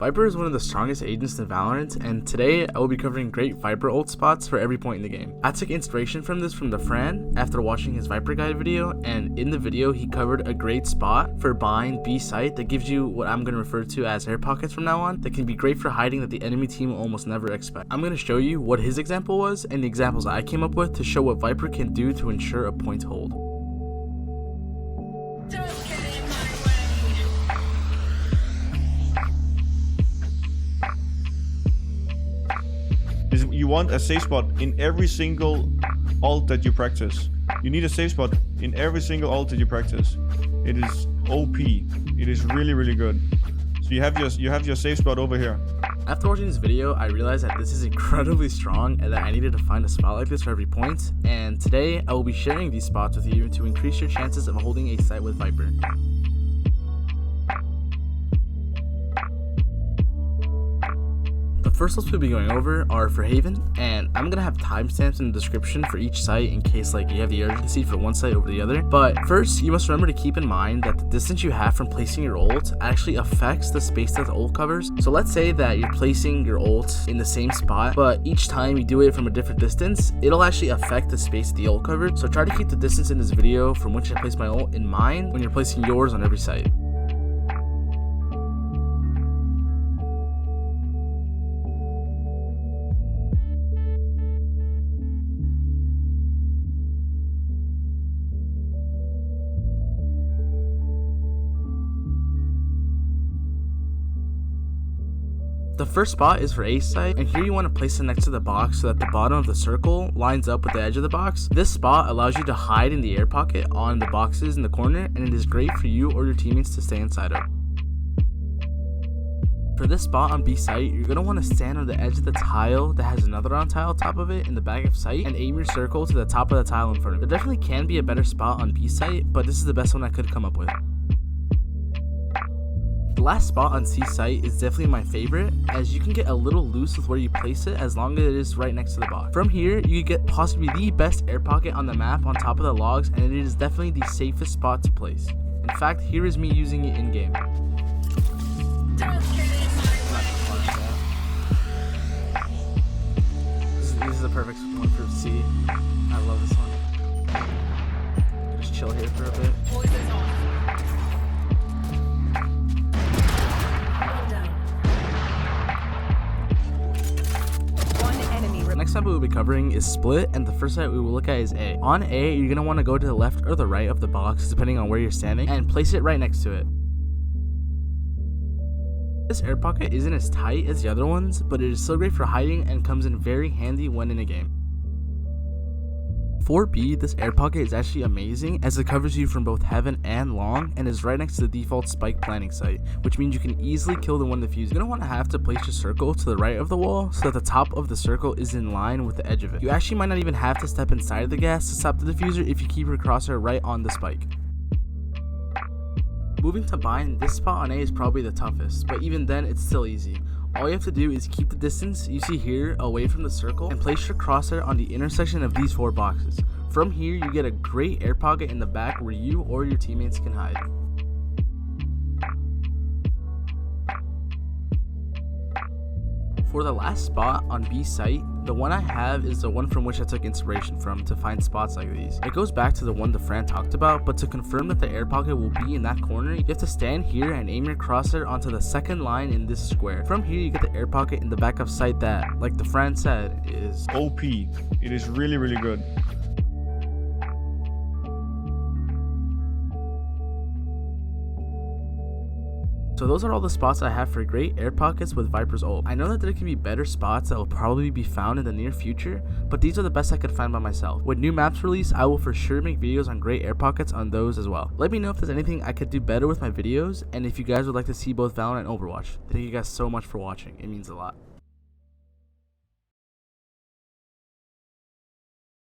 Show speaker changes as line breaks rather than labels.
Viper is one of the strongest agents in Valorant, and today I will be covering great Viper ult spots for every point in the game. I took inspiration from this from the Fran after watching his Viper guide video, and in the video he covered a great spot for buying B site that gives you what I'm going to refer to as air pockets from now on that can be great for hiding that the enemy team will almost never expect. I'm going to show you what his example was and the examples I came up with to show what Viper can do to ensure a point hold.
You want a safe spot in every single ult that you practice. You need a safe spot in every single ult that you practice. It is OP. It is really good. So you have your safe spot over here.
After watching this video, I realized that this is incredibly strong and that I needed to find a spot like this for every point. And today I will be sharing these spots with you to increase your chances of holding a site with Viper. The first ones we'll be going over are for Haven, and I'm gonna have timestamps in the description for each site in case like you have the urgency for one site over the other. But first, you must remember to keep in mind that the distance you have from placing your ult actually affects the space that the ult covers. So let's say that you're placing your ult in the same spot, but each time you do it from a different distance, it'll actually affect the space the ult covers. So try to keep the distance in this video from which I place my ult in mind when you're placing yours on every site. The first spot is for A site, and here you want to place it next to the box so that the bottom of the circle lines up with the edge of the box. This spot allows you to hide in the air pocket on the boxes in the corner, and it is great for you or your teammates to stay inside of. For this spot on B site, you're going to want to stand on the edge of the tile that has another on tile on top of it in the back of sight and aim your circle to the top of the tile in front of it. There definitely can be a better spot on B site, but this is the best one I could come up with. The last spot on C site is definitely my favorite, as you can get a little loose with where you place it as long as it is right next to the box. From here, you get possibly the best air pocket on the map on top of the logs, and it is definitely the safest spot to place. In fact, here is me using it in game. This is the perfect one for C. I love this one. Just chill here for a bit. Next site we will be covering is split, and the first site we will look at is A. On A, you're going to want to go to the left or the right of the box depending on where you're standing and place it right next to it. This air pocket isn't as tight as the other ones, but it is still great for hiding and comes in very handy when in a game. For B, this air pocket is actually amazing as it covers you from both heaven and long and is right next to the default spike planting site, which means you can easily kill the one defused. You're going to want to place your circle to the right of the wall so that the top of the circle is in line with the edge of it. You actually might not even have to step inside of the gas to stop the diffuser if you keep your crosshair right on the spike. Moving to bind, this spot on A is probably the toughest, but even then it's still easy. All you have to do is keep the distance you see here away from the circle and place your crosshair on the intersection of these 4 boxes. From here, you get a great air pocket in the back where you or your teammates can hide. For the last spot on B site, the one I have is the one from which I took inspiration from to find spots like these. It goes back to the one the Fran talked about, but to confirm that the air pocket will be in that corner, you have to stand here and aim your crosshair onto the second line in this square. From here, you get the air pocket in the back of sight that, like the Fran said, is
OP. It is really good.
So those are all the spots I have for great air pockets with Viper's ult. I know that there can be better spots that will probably be found in the near future, but these are the best I could find by myself. When new maps release, I will for sure make videos on great air pockets on those as well. Let me know if there's anything I could do better with my videos, and if you guys would like to see both Valorant and Overwatch. Thank you guys so much for watching. It means a lot.